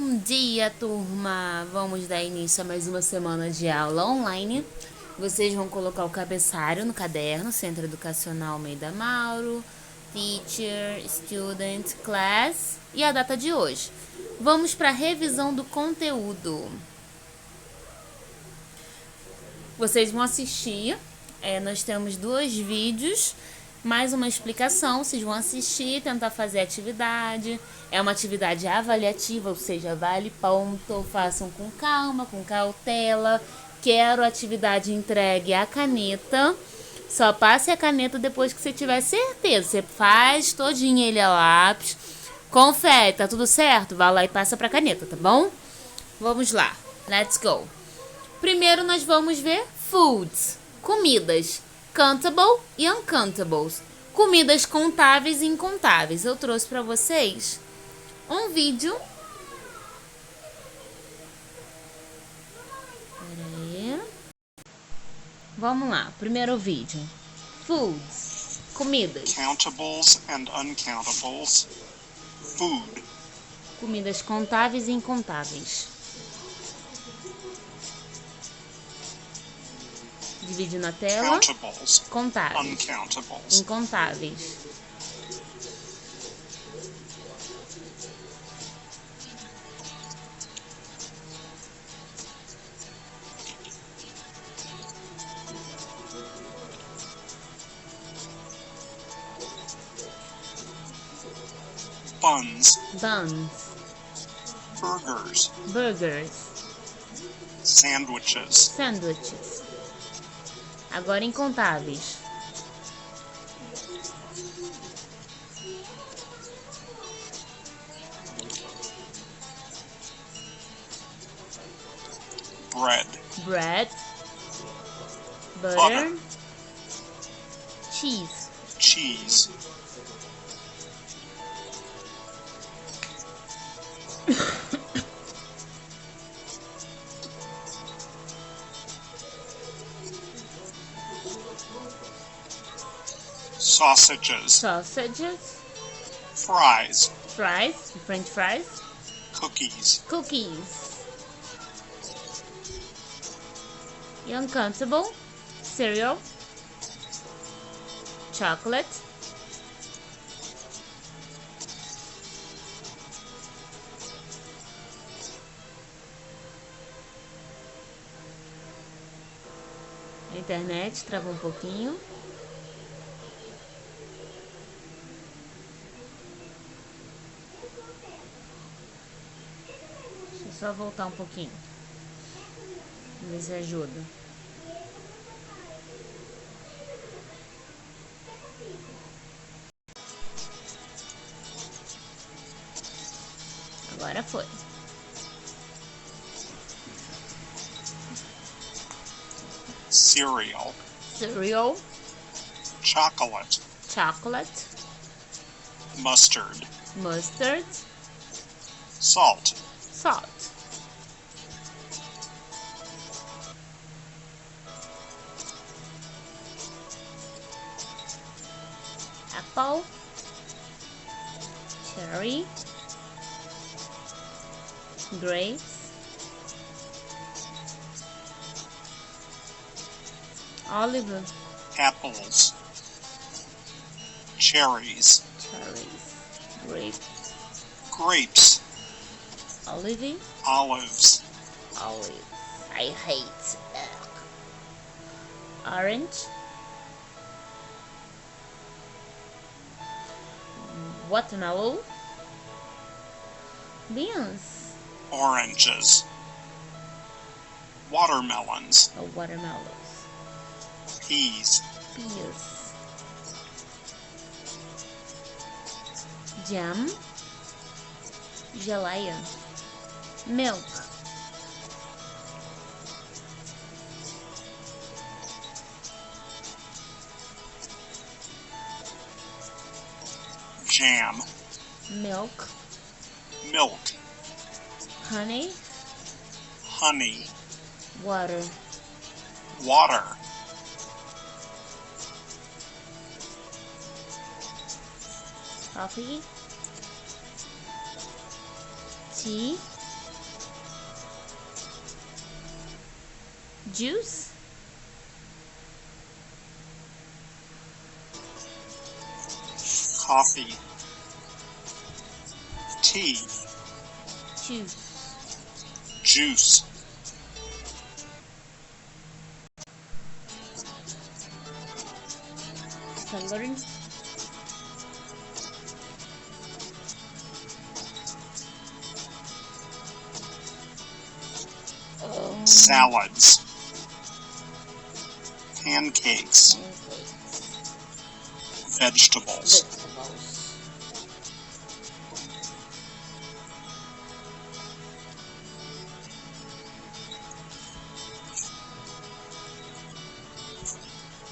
Bom dia, turma! Vamos dar início a mais uma semana de aula online. Vocês vão colocar o cabeçalho no caderno, Centro Educacional Almeida Mauro, Teacher, Student, Class e a data de hoje. Vamos para a revisão do conteúdo. Vocês vão assistir, nós temos 2 vídeos, mais uma explicação, vocês vão assistir, tentar fazer a atividade. É uma atividade avaliativa, ou seja, vale ponto, façam com calma, com cautela. Quero a atividade entregue à caneta. Só passe a caneta depois que você tiver certeza. Você faz todinho ele a lápis. Confere, tá tudo certo? Vai lá e passa pra caneta, tá bom? Vamos lá, let's go! Primeiro nós vamos ver foods, comidas, countable e uncountables, comidas contáveis e incontáveis. Eu trouxe para vocês um vídeo. Peraí. Vamos lá, primeiro vídeo. Foods, comidas. Countables and uncountables. Food. Comidas contáveis e incontáveis. Divide na tela. Countables. Contáveis. Uncountables. Incontáveis. Buns. Buns. Burgers. Burgers. Sandwiches. Sandwiches. Agora incontáveis. Bread. Bread. Butter. Butter. Cheese. Cheese. Sausages. Sausages. Fries. Fries. French fries. Cookies. Cookies. E uncountable. Cereal. Chocolate. A internet travou um pouquinho. Deixa eu só voltar um pouquinho. Vamos ver se ajuda. Agora foi. Cereal. Cereal. Chocolate. Chocolate. Mustard. Mustard. Salt. Salt. Apple. Cherry. Grapes. Olive. Apples. Cherries. Cherries. Grapes. Grapes. Olive. Olives. Olive. I hate egg. Orange. Watermelon. Beans. Oranges. Watermelons. Watermelons. Peas. Peas. Jam. Geleia. Milk. Jam. Milk. Milk. Honey. Honey. Water. Water. Coffee. Tea. Juice. Coffee. Tea. Juice. Juice. Celery. Salads. Pancakes. Vegetables.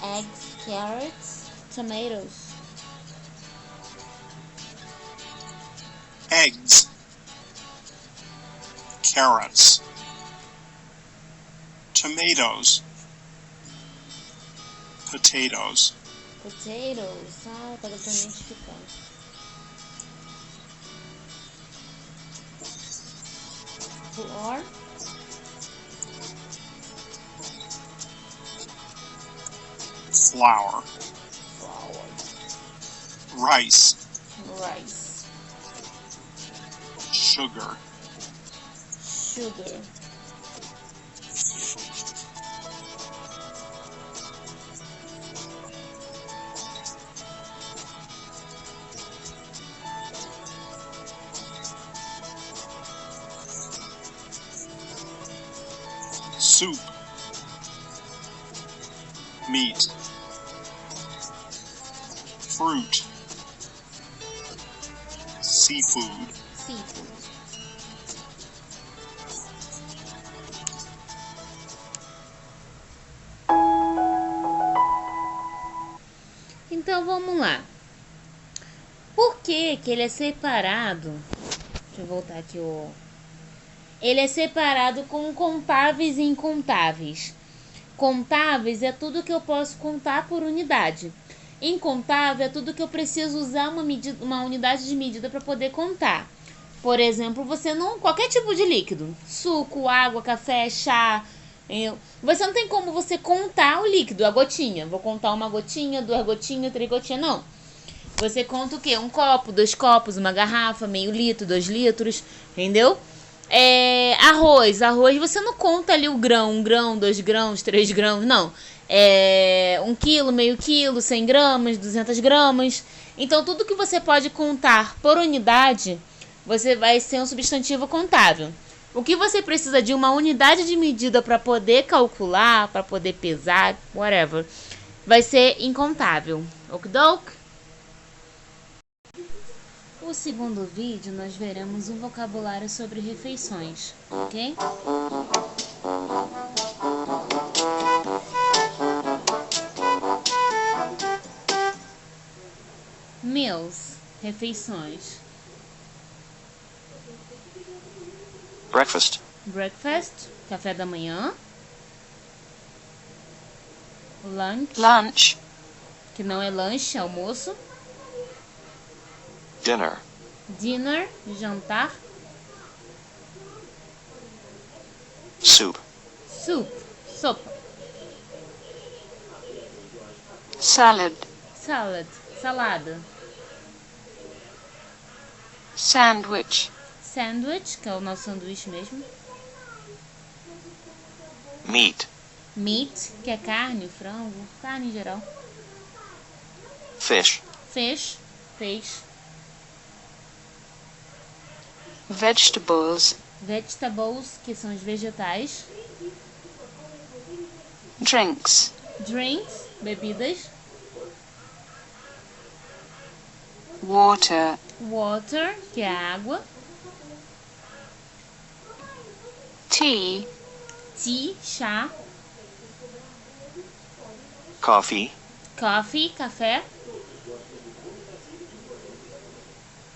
Eggs, carrots, tomatoes. Eggs. Carrots. Tomatoes. Potatoes. Potatoes. Ah, tá identificando. Flour. Flour. Rice. Rice. Sugar. Sugar. Soup. Meat. Fruit. Seafood. Seafood. Então vamos lá. Por que ele é separado? Deixa eu voltar aqui o. Ele é separado com contáveis e incontáveis. Contáveis é tudo que eu posso contar por unidade. Incontável é tudo que eu preciso usar uma unidade de medida para poder contar. Por exemplo, você não. Qualquer tipo de líquido. Suco, água, café, chá. Você não tem como você contar o líquido, a gotinha. Vou contar uma gotinha, 2 gotinhas, 3 gotinhas, não. Você conta o quê? 1 copo, 2 copos, uma garrafa, meio litro, 2 litros, entendeu? Arroz você não conta ali o grão, 1 grão, 2 grãos, 3 grãos, não. 1 quilo, meio quilo, 100 gramas, 200 gramas. Então, tudo que você pode contar por unidade, você vai ser um substantivo contável. O que você precisa de uma unidade de medida para poder calcular, para poder pesar, whatever, vai ser incontável. Okidok? No segundo vídeo, nós veremos um vocabulário sobre refeições, ok? Meals, refeições. Breakfast. Breakfast, café da manhã. Lunch. Que não é lanche, é almoço. Dinner. Jantar. Soup. Sopa. Salad. Salada. Sandwich. Que é o nosso sanduíche mesmo. Meat. Que é carne, frango, carne em geral. Fish. Peixe. Vegetables. Que são os vegetais. Drinks. Bebidas. Water. Que é água. Tea. Chá. Coffee. Café.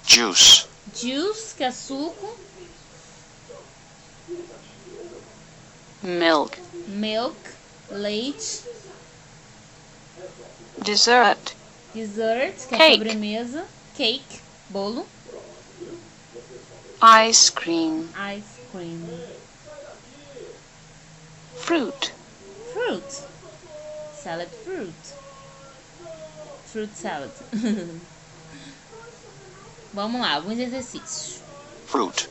Juice. Que é suco. Milk. Leite. Dessert. Que é Cake. sobremesa. Cake, bolo. Ice cream. Ice cream. Fruit. Fruit. Salad fruit. Fruit salad. Vamos lá, alguns exercícios. Fruit.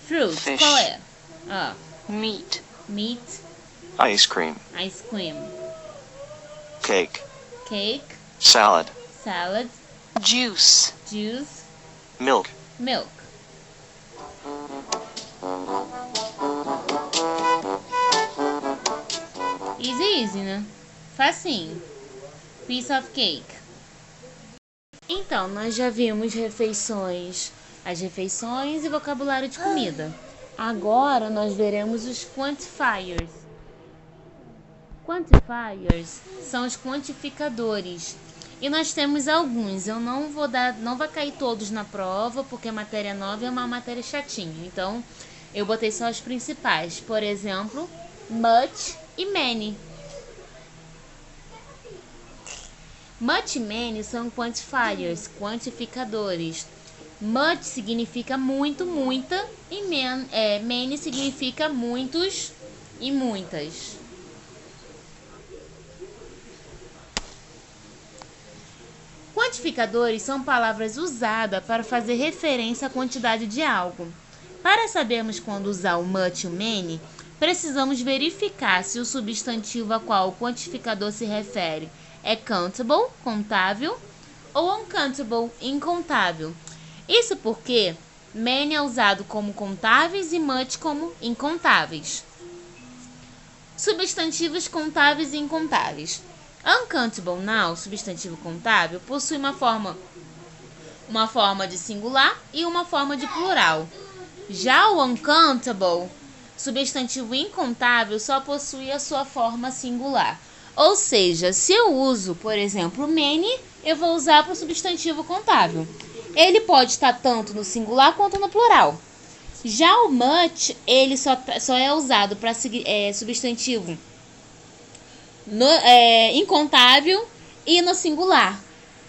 Fruit, Fish. qual é? Ó, Meat. meat, Ice cream. ice cream, Cake. cake, Salad. salad, Juice. juice, Milk. milk. Easy, easy, né? Facinho. Piece of cake. Então, nós já vimos as refeições e vocabulário de comida. Agora nós veremos os quantifiers. Quantifiers são os quantificadores. E nós temos alguns. Eu não vai cair todos na prova, porque a matéria 9 é uma matéria chatinha. Então, eu botei só os principais. Por exemplo, much e many. Much e many são quantifiers, quantificadores. Much significa muito, muita, e many significa muitos e muitas. Quantificadores são palavras usadas para fazer referência à quantidade de algo. Para sabermos quando usar o much e o many, precisamos verificar se o substantivo a qual o quantificador se refere é countable, contável, ou uncountable, incontável. Isso porque many é usado como contáveis e much como incontáveis. Substantivos contáveis e incontáveis. Uncountable noun, substantivo contável, possui uma forma de singular e uma forma de plural. Já o uncountable, substantivo incontável, só possui a sua forma singular. Ou seja, se eu uso, por exemplo, many, eu vou usar para o substantivo contável. Ele pode estar tanto no singular quanto no plural. Já o much, ele só é usado para substantivo incontável e no singular.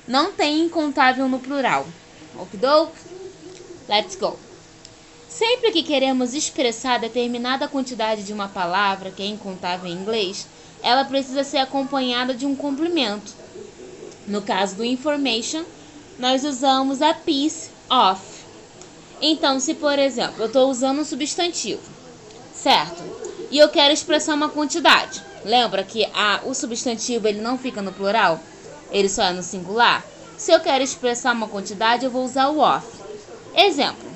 Não tem incontável no plural. Okidok? Let's go. Sempre que queremos expressar determinada quantidade de uma palavra, que é incontável em inglês, ela precisa ser acompanhada de um complemento. No caso do information, nós usamos a piece of. Então, se por exemplo, eu estou usando um substantivo, certo? E eu quero expressar uma quantidade. Lembra que o substantivo ele não fica no plural? Ele só é no singular? Se eu quero expressar uma quantidade, eu vou usar o of. Exemplo.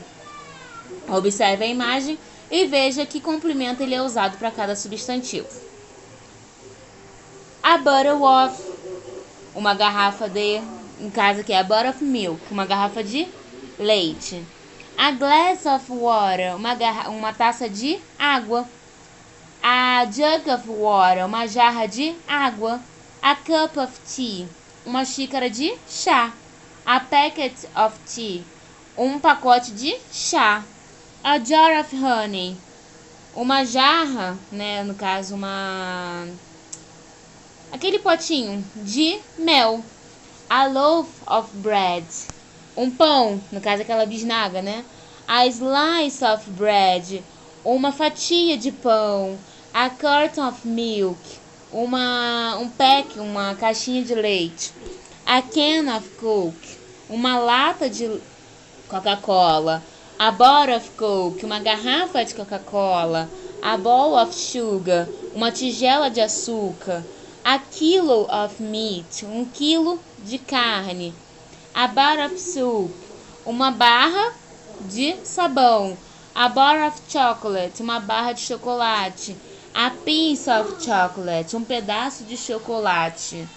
Observe a imagem e veja que complemento ele é usado para cada substantivo. A bottle of, uma garrafa de, em casa que é a bottle of milk, uma garrafa de leite. A glass of water, uma taça de água. A jug of water, uma jarra de água. A cup of tea, uma xícara de chá. A packet of tea, um pacote de chá. A jar of honey, uma jarra, né, no caso aquele potinho de mel. A loaf of bread, um pão, no caso aquela bisnaga, né? A slice of bread, uma fatia de pão. A carton of milk, uma caixinha de leite. A can of Coke, uma lata de Coca-Cola. A bottle of Coke, uma garrafa de Coca-Cola. A bowl of sugar, uma tigela de açúcar. A kilo of meat, um quilo de carne. A bar of soup, uma barra de sabão. A bar of chocolate, uma barra de chocolate. A piece of chocolate, um pedaço de chocolate.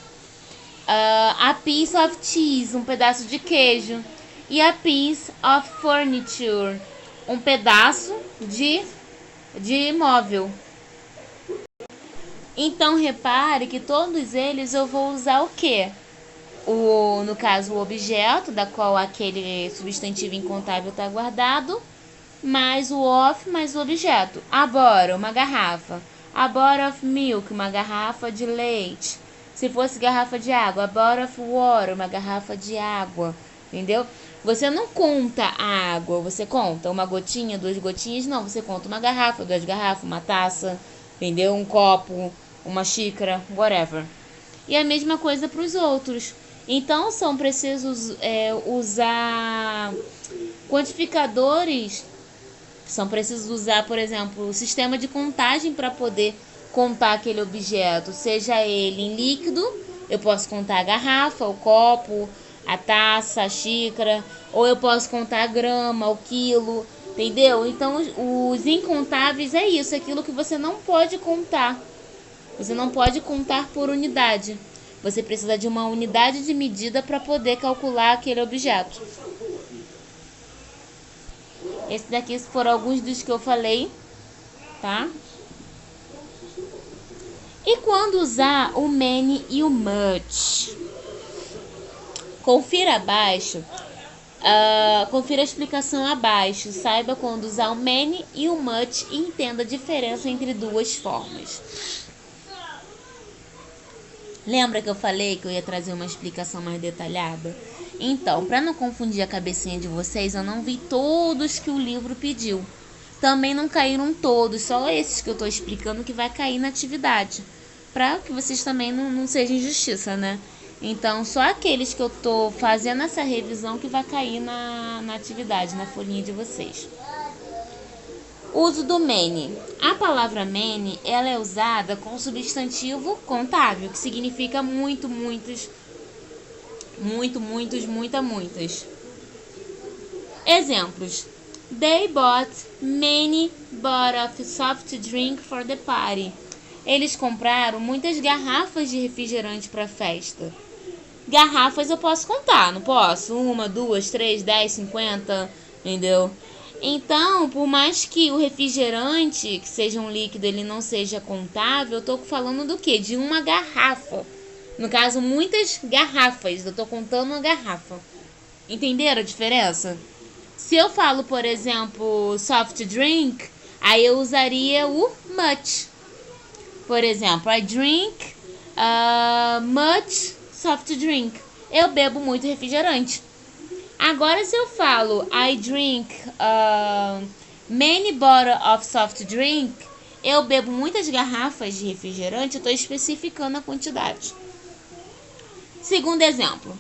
A piece of cheese, um pedaço de queijo. E a piece of furniture, um pedaço de móvel. Então, repare que todos eles eu vou usar o quê? No caso, o objeto, da qual aquele substantivo incontável está guardado, mais o of, mais o objeto. A bottle, uma garrafa. A bottle of milk, uma garrafa de leite. Se fosse garrafa de água, a bottle of water, uma garrafa de água. Entendeu? Você não conta a água, você conta uma gotinha, duas gotinhas, não. Você conta uma garrafa, duas garrafas, uma taça, entendeu? Um copo, uma xícara, whatever. E a mesma coisa para os outros. Então, são precisos usar quantificadores. São precisos usar, por exemplo, o sistema de contagem para poder contar aquele objeto. Seja ele em líquido, eu posso contar a garrafa, o copo, a taça, a xícara. Ou eu posso contar a grama, o quilo, entendeu? Então, os incontáveis é isso, aquilo que você não pode contar. Você não pode contar por unidade. Você precisa de uma unidade de medida para poder calcular aquele objeto. Esses daqui foram alguns dos que eu falei, tá? E quando usar o many e o much? Confira abaixo. Confira a explicação abaixo. Saiba quando usar o many e o much e entenda a diferença entre duas formas. Lembra que eu falei que eu ia trazer uma explicação mais detalhada? Então, para não confundir a cabecinha de vocês, eu não vi todos que o livro pediu. Também não caíram todos, só esses que eu estou explicando que vai cair na atividade. Para que vocês também não sejam injustiça, né? Então, só aqueles que eu estou fazendo essa revisão que vai cair na atividade, na folhinha de vocês. Uso do many. A palavra many, ela é usada com o substantivo contável, que significa muito, muitos. Exemplos. They bought many bottles of soft drink for the party. Eles compraram muitas garrafas de refrigerante para a festa. Garrafas eu posso contar, não posso? 1, 2, 3, 10, 50, entendeu? Então, por mais que o refrigerante, que seja um líquido, ele não seja contável, eu tô falando do quê? De uma garrafa. No caso, muitas garrafas. Eu tô contando uma garrafa. Entenderam a diferença? Se eu falo, por exemplo, soft drink, aí eu usaria o much. Por exemplo, I drink much soft drink. Eu bebo muito refrigerante. Agora, se eu falo I drink many bottles of soft drink, eu bebo muitas garrafas de refrigerante, eu estou especificando a quantidade. Segundo exemplo.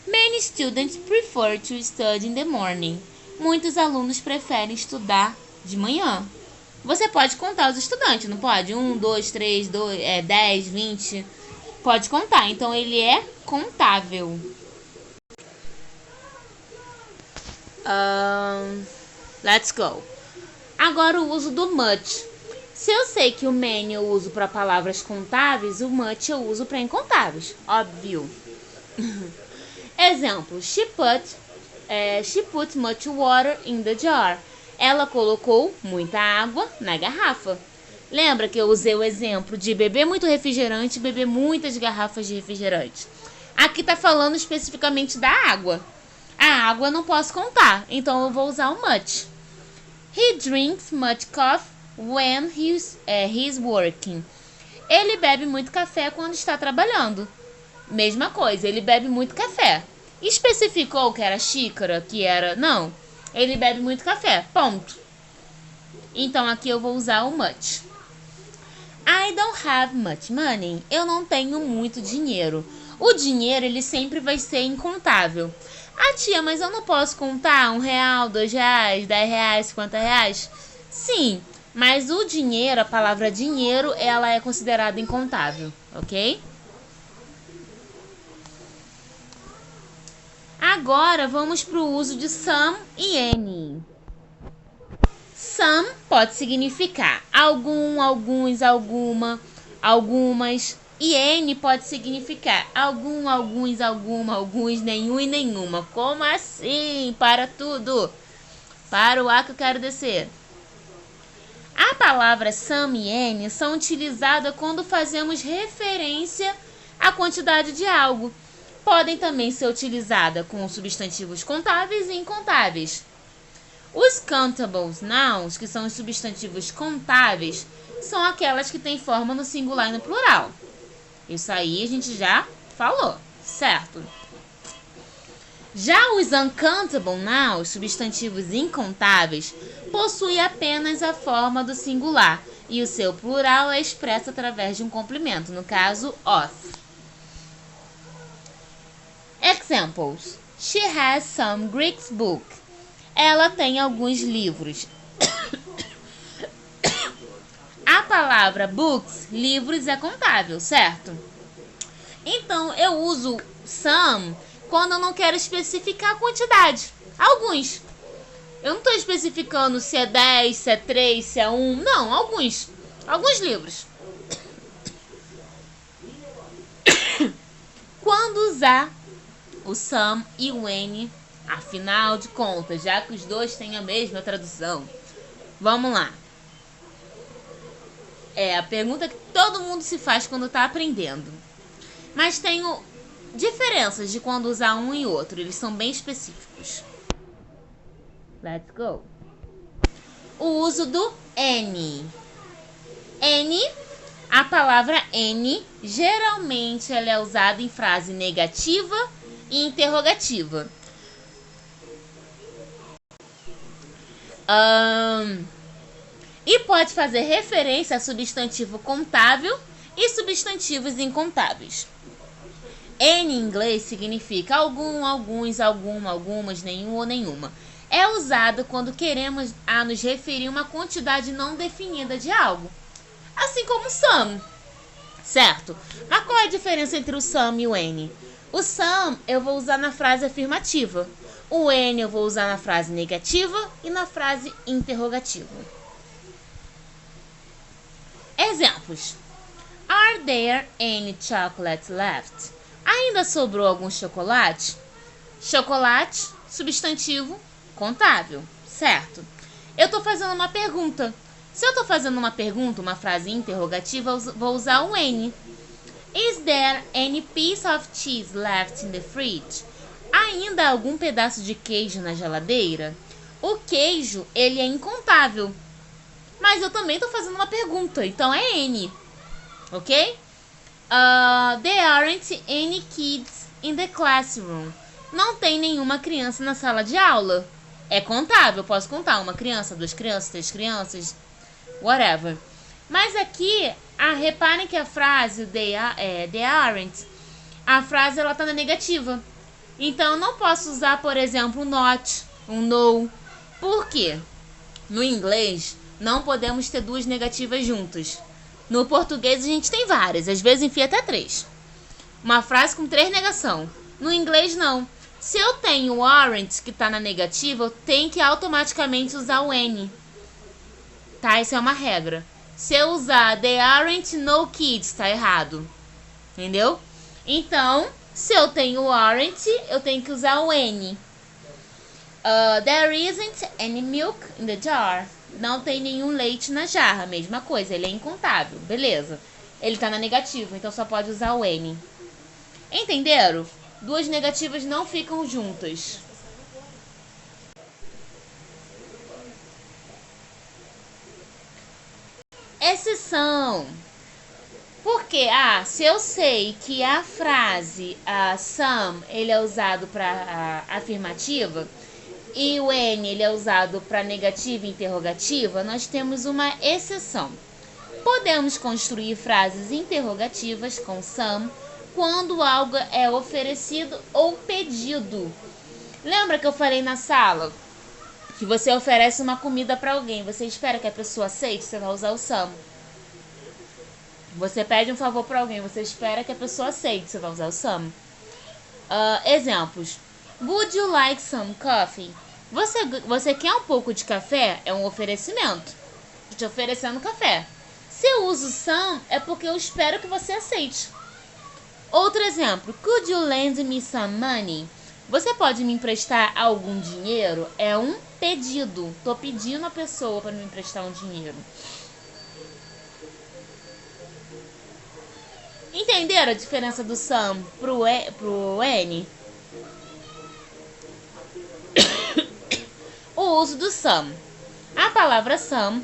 Many students prefer to study in the morning. Muitos alunos preferem estudar de manhã. Você pode contar os estudantes, não pode? 1, 2, 3, 10, 20. Pode contar, então ele é contável. Let's go. Agora o uso do much. Se eu sei que o many eu uso para palavras contáveis, o much eu uso para incontáveis. Óbvio. Exemplo. She put much water in the jar. Ela colocou muita água na garrafa. Lembra que eu usei o exemplo de beber muito refrigerante e beber muitas garrafas de refrigerante. Aqui tá falando especificamente da água. A água eu não posso contar, então eu vou usar o much. He drinks much coffee when he's working. Ele bebe muito café quando está trabalhando. Mesma coisa, ele bebe muito café. Especificou que era xícara, que era... Não, ele bebe muito café, ponto. Então aqui eu vou usar o much. I don't have much money. Eu não tenho muito dinheiro. O dinheiro, ele sempre vai ser incontável. Ah, tia, mas eu não posso contar R$1, R$2, R$10, R$50? Sim, mas o dinheiro, a palavra dinheiro, ela é considerada incontável, ok? Agora vamos para o uso de some e any. Some pode significar algum, alguns, alguma, algumas. E any pode significar algum, alguns, alguma, alguns, nenhum e nenhuma. Como assim? Para tudo. Para o A que eu quero descer. A palavra some e any são utilizadas quando fazemos referência à quantidade de algo. Podem também ser utilizadas com substantivos contáveis e incontáveis. Os countable nouns, que são os substantivos contáveis, são aquelas que têm forma no singular e no plural. Isso aí a gente já falou, certo? Já os uncountable nouns, substantivos incontáveis, possuem apenas a forma do singular e o seu plural é expresso através de um complemento, no caso, of. Examples. She has some Greek books. Ela tem alguns livros. A palavra books, livros, é contável, certo? Então, eu uso some quando eu não quero especificar a quantidade. Alguns. Eu não estou especificando se é 10, se é 3, se é 1. Não, alguns. Alguns livros. Quando usar o some e o any, afinal de contas, já que os dois têm a mesma tradução. Vamos lá. É a pergunta que todo mundo se faz quando está aprendendo. Mas tenho diferenças de quando usar um e outro. Eles são bem específicos. Let's go. O uso do any. Any, a palavra any, geralmente ela é usada em frase negativa e interrogativa. E pode fazer referência a substantivo contável e substantivos incontáveis. Any em inglês significa algum, alguns, alguma, algumas, nenhum ou nenhuma. É usado quando queremos nos referir a uma quantidade não definida de algo. Assim como some, certo? Mas qual é a diferença entre o some e o any? O some eu vou usar na frase afirmativa. O any eu vou usar na frase negativa e na frase interrogativa. Exemplos. Are there any chocolates left? Ainda sobrou algum chocolate? Chocolate, substantivo, contável, certo? Eu estou fazendo uma pergunta. Se eu estou fazendo uma pergunta, uma frase interrogativa, eu vou usar o any. Is there any piece of cheese left in the fridge? Ainda há algum pedaço de queijo na geladeira? O queijo, ele é incontável. Mas eu também estou fazendo uma pergunta, então é any. Ok? There aren't any kids in the classroom. Não tem nenhuma criança na sala de aula. É contável, posso contar uma criança, duas crianças, três crianças, whatever. Mas aqui, reparem que a frase they aren't, a frase ela está na negativa. Então eu não posso usar, por exemplo, not, um no. Por quê? No inglês, não podemos ter duas negativas juntas. No português a gente tem várias, às vezes enfia até 3. Uma frase com 3 negação. No inglês não. Se eu tenho o aren't que está na negativa, eu tenho que automaticamente usar o any. Tá? Isso é uma regra. Se eu usar there aren't no kids, tá errado. Entendeu? Então, se eu tenho o aren't, eu tenho que usar o any. There isn't any milk in the jar. Não tem nenhum leite na jarra. Mesma coisa, ele é incontável. Beleza. Ele tá na negativa, então só pode usar o any. Entenderam? Duas negativas não ficam juntas. Exceção. Por quê? Se eu sei que a frase some ele é usado para afirmativa e o any ele é usado para negativa e interrogativa, nós temos uma exceção. Podemos construir frases interrogativas com some quando algo é oferecido ou pedido. Lembra que eu falei na sala que você oferece uma comida para alguém, você espera que a pessoa aceite, você vai usar o some. Você pede um favor para alguém, você espera que a pessoa aceite, você vai usar o some. Exemplos. Would you like some coffee? Você quer um pouco de café? É um oferecimento. Estou te oferecendo café. Se eu uso some, é porque eu espero que você aceite. Outro exemplo. Could you lend me some money? Você pode me emprestar algum dinheiro? É um pedido. Estou pedindo a pessoa para me emprestar um dinheiro. Entenderam a diferença do some pro any? O uso do some. A palavra some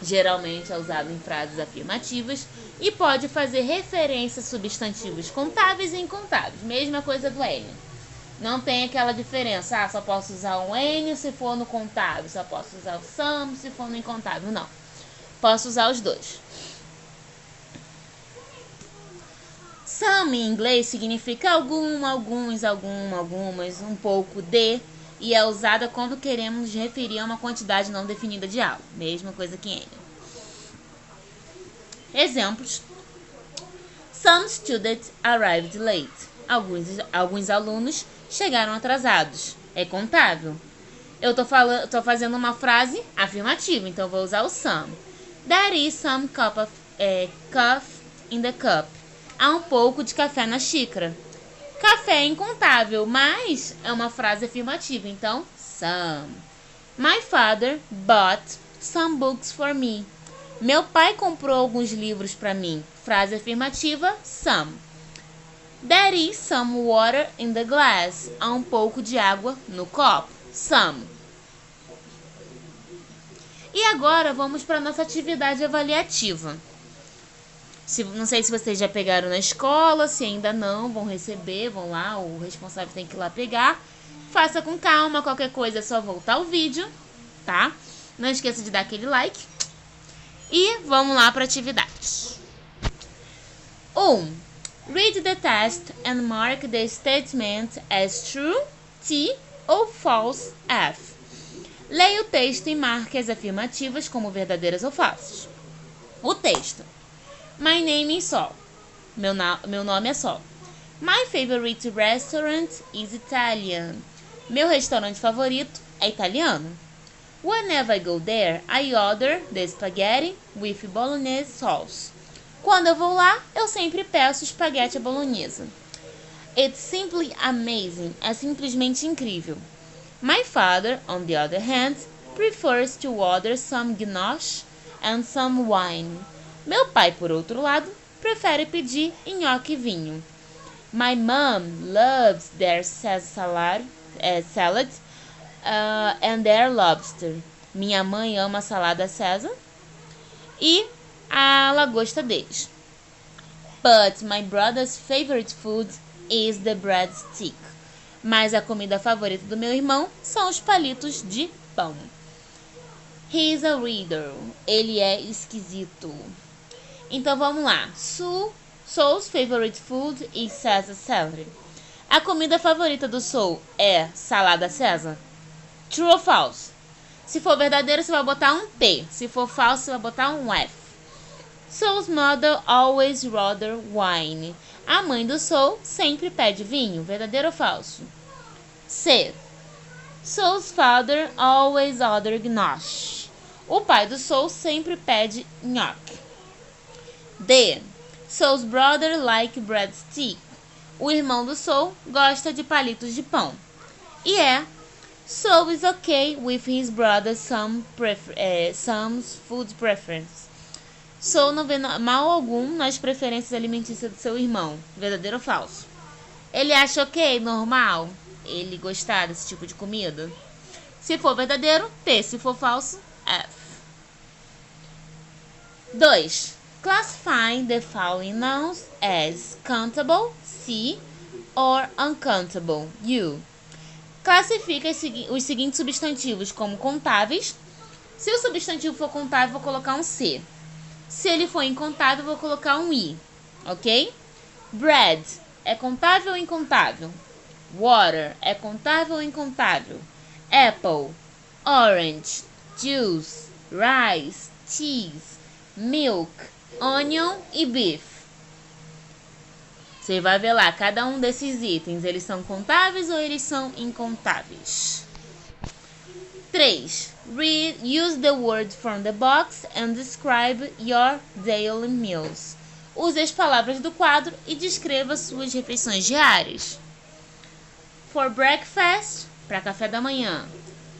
geralmente é usada em frases afirmativas e pode fazer referência a substantivos contáveis e incontáveis. Mesma coisa do any. Não tem aquela diferença. Só posso usar um any se for no contável. Só posso usar o some se for no incontável. Não. Posso usar os dois. Some em inglês significa algum, alguns, algumas, um pouco de, e é usada quando queremos nos referir a uma quantidade não definida de algo. Mesma coisa que any. Exemplos. Some students arrived late. Alguns alunos chegaram atrasados. É contável. Eu tô fazendo uma frase afirmativa, então vou usar o some. There is some coffee in the cup. Há um pouco de café na xícara. Café é incontável, mas é uma frase afirmativa, então some. My father bought some books for me. Meu pai comprou alguns livros para mim. Frase afirmativa, some. There is some water in the glass. Há um pouco de água no copo. Some. E agora vamos para a nossa atividade avaliativa. Não sei se vocês já pegaram na escola, se ainda não, vão receber, vão lá, o responsável tem que ir lá pegar. Faça com calma, qualquer coisa é só voltar o vídeo, tá? Não esqueça de dar aquele like. E vamos lá para a atividade. 1. Read the test and mark the statement as true, T, ou false, F. Leia o texto e marque as afirmativas como verdadeiras ou falsas. O texto. My name is Sol. Meu nome é Sol. My favorite restaurant is Italian. Meu restaurante favorito é italiano. Whenever I go there, I order the spaghetti with bolognese sauce. Quando eu vou lá, eu sempre peço espaguete à bolonhesa. It's simply amazing. É simplesmente incrível. My father, on the other hand, prefers to order some ganache and some wine. Meu pai, por outro lado, prefere pedir nhoque e vinho. My mom loves their salad and their lobster. Minha mãe ama a salada César e a lagosta deles. But my brother's favorite food is the breadstick. Mas a comida favorita do meu irmão são os palitos de pão. He is a reader. Ele é esquisito. Então vamos lá. Soul's favorite food is Caesar salad. A comida favorita do Soul é salada César? True ou false? Se for verdadeiro, você vai botar um T. Se for falso, você vai botar um F. Soul's mother always order wine. A mãe do Soul sempre pede vinho. Verdadeiro ou falso? C. Soul's father always order ganache. O pai do Soul sempre pede nhoque. D. Soul's brother like breadstick. O irmão do Soul gosta de palitos de pão. E é Soul is okay with his brother's some food preference. Soul não vê mal algum nas preferências alimentícias do seu irmão. Verdadeiro ou falso? Ele acha ok, normal, ele gostar desse tipo de comida? Se for verdadeiro, T. Se for falso, F. 2. Classify the following nouns as countable, C, or uncountable, U. Classifica os seguintes substantivos como contáveis. Se o substantivo for contável, vou colocar um C. Se ele for incontável, vou colocar um I. Ok? Bread é contável ou incontável? Water é contável ou incontável? Apple, orange, juice, rice, cheese, milk, onion e beef. Você vai ver lá, cada um desses itens, eles são contáveis ou eles são incontáveis? 3. Use the word from the box and describe your daily meals. Use as palavras do quadro e descreva suas refeições diárias. For breakfast, para café da manhã.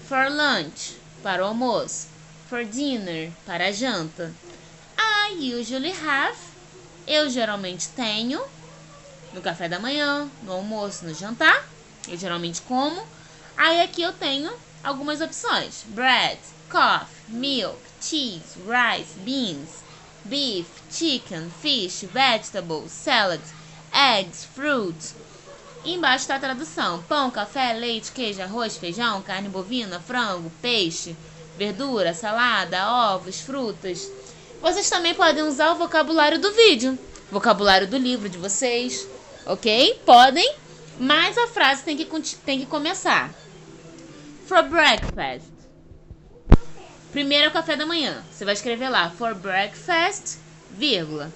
For lunch, para o almoço. For dinner, para a janta. I usually have, eu geralmente tenho, no café da manhã, no almoço, no jantar, eu geralmente como. Aí aqui eu tenho algumas opções. Bread, coffee, milk, cheese, rice, beans, beef, chicken, fish, vegetables, salad, eggs, fruit. E embaixo está a tradução. Pão, café, leite, queijo, arroz, feijão, carne bovina, frango, peixe, verdura, salada, ovos, frutas. Vocês também podem usar o vocabulário do vídeo, vocabulário do livro de vocês, ok? Podem, mas a frase tem que começar. For breakfast. Primeiro é o café da manhã. Você vai escrever lá, for breakfast, vírgula.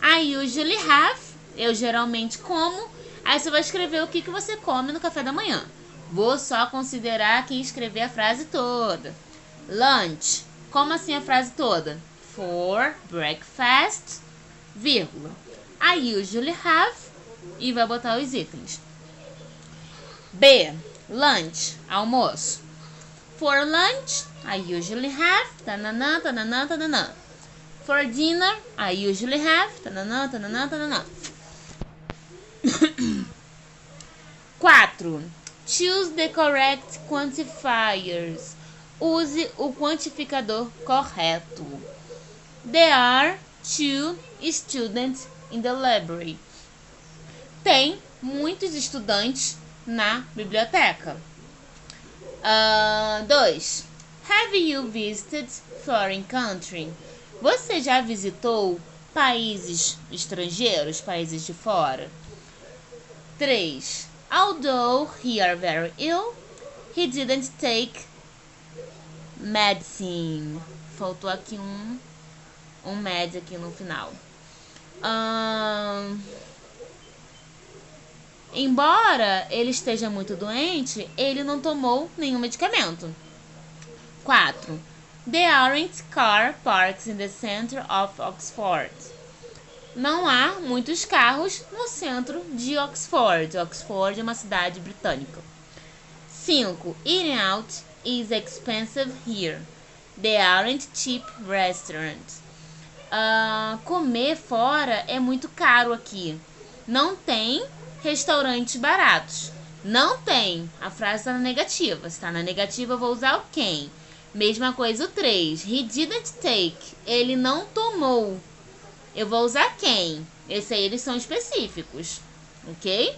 I usually have, eu geralmente como. Aí você vai escrever o que você come no café da manhã. Vou só considerar quem escrever a frase toda. Lunch. Como assim a frase toda? For breakfast, vírgula. I usually have, e vai botar os itens. B. Lunch. Almoço. For lunch, I usually have, tananã, tananã, tananã. For dinner, I usually have, tananã, tananã, tananã. 4. Choose the correct quantifiers. Use o quantificador correto. There are 2 students in the library. Tem muitos estudantes na biblioteca. 2. Have you visited foreign country? Você já visitou países estrangeiros, países de fora? 3. Although he are very ill, he didn't take medicine. Faltou aqui um med aqui no final. Embora ele esteja muito doente, ele não tomou nenhum medicamento. 4. There aren't car parks in the center of Oxford. Não há muitos carros no centro de Oxford. Oxford é uma cidade britânica. 5. Eating out is expensive here. There aren't cheap restaurants. Comer fora é muito caro aqui. Não tem restaurantes baratos. Não tem. A frase está na negativa. Se está na negativa, eu vou usar o quem. Mesma coisa o 3. He didn't take. Ele não tomou. Eu vou usar quem. Esse aí eles são específicos. Ok?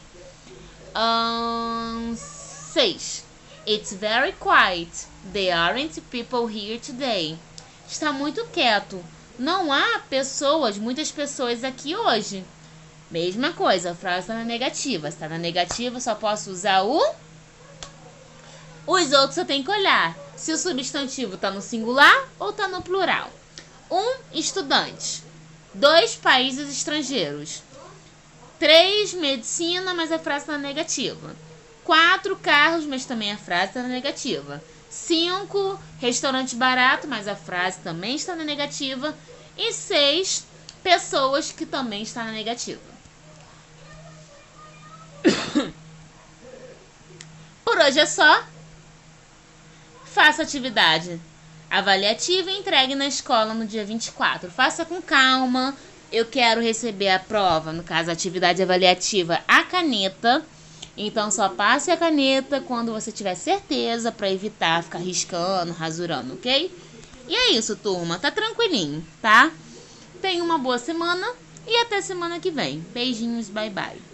6. It's very quiet. There aren't people here today. Está muito quieto. Não há muitas pessoas aqui hoje. Mesma coisa, a frase está na negativa. Se está na negativa, eu só posso usar o... Os outros eu tenho que olhar se o substantivo está no singular ou está no plural. 1. Estudante. 2. Países estrangeiros. 3. Medicina, mas a frase está na negativa. 4. Carros, mas também a frase está na negativa. 5. Restaurante barato, mas a frase também está na negativa. E 6. Pessoas, que também está na negativa. Por hoje é só. Faça atividade avaliativa e entregue na escola no dia 24. Faça com calma. Eu quero receber a prova, no caso a atividade avaliativa, a caneta. Então só passe a caneta quando você tiver certeza, para evitar ficar riscando, rasurando, ok? E é isso, turma. Tá tranquilinho, tá? Tenha uma boa semana e até semana que vem. Beijinhos, bye bye.